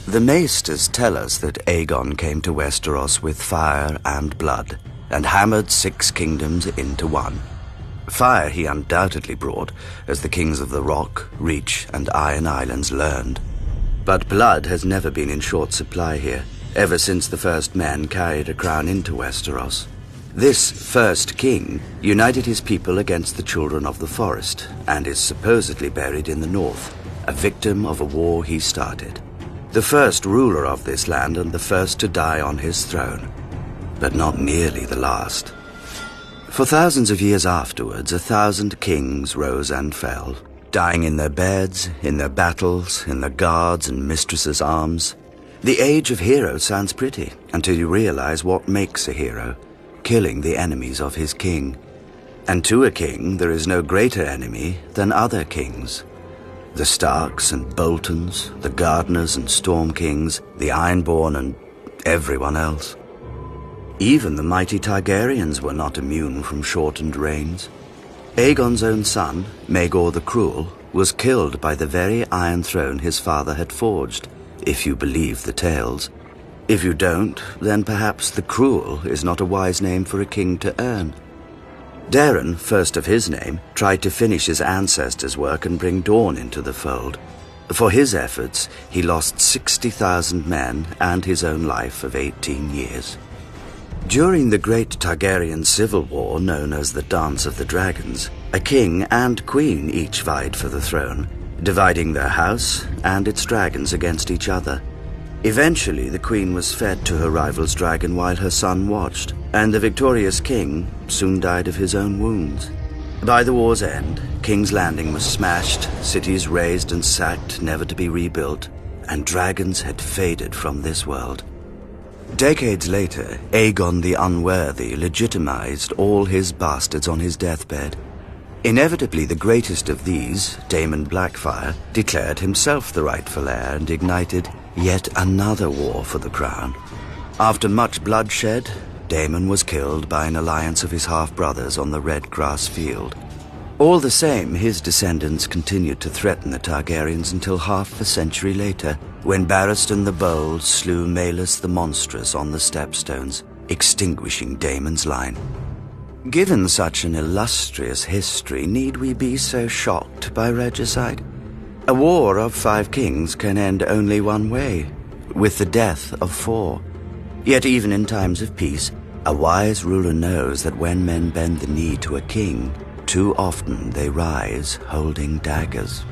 The maesters tell us that Aegon came to Westeros with fire and blood, and hammered 6 kingdoms into one. Fire he undoubtedly brought, as the kings of the Rock, Reach, and Iron Islands learned. But blood has never been in short supply here, ever since the first man carried a crown into Westeros. This first king united his people against the Children of the Forest, and is supposedly buried in the north, a victim of a war he started. The first ruler of this land and the first to die on his throne, but not nearly the last. For thousands of years afterwards, 1,000 kings rose and fell, dying in their beds, in their battles, in their guards' and mistresses' arms. The age of heroes sounds pretty, until you realize what makes a hero, killing the enemies of his king. And to a king, there is no greater enemy than other kings. The Starks and Boltons, the Gardeners and Storm Kings, the Ironborn and everyone else. Even the mighty Targaryens were not immune from shortened reigns. Aegon's own son, Maegor the Cruel, was killed by the very Iron Throne his father had forged, if you believe the tales. If you don't, then perhaps the Cruel is not a wise name for a king to earn. Daeron, first of his name, tried to finish his ancestors' work and bring Dawn into the fold. For his efforts, he lost 60,000 men and his own life of 18 years. During the great Targaryen civil war known as the Dance of the Dragons, a king and queen each vied for the throne, dividing their house and its dragons against each other. Eventually, the queen was fed to her rival's dragon while her son watched, and the victorious king soon died of his own wounds. By the war's end, King's Landing was smashed, cities razed and sacked, never to be rebuilt, and dragons had faded from this world. Decades later, Aegon the Unworthy legitimized all his bastards on his deathbed. Inevitably, the greatest of these, Daemon Blackfyre, declared himself the rightful heir and ignited yet another war for the crown. After much bloodshed, Daemon was killed by an alliance of his half-brothers on the Red Grass Field. All the same, his descendants continued to threaten the Targaryens until half a century later, when Barristan the Bold slew Maelys the Monstrous on the Stepstones, extinguishing Daemon's line. Given such an illustrious history, need we be so shocked by regicide? A war of 5 kings can end only one way, with the death of 4. Yet even in times of peace, a wise ruler knows that when men bend the knee to a king, too often they rise holding daggers.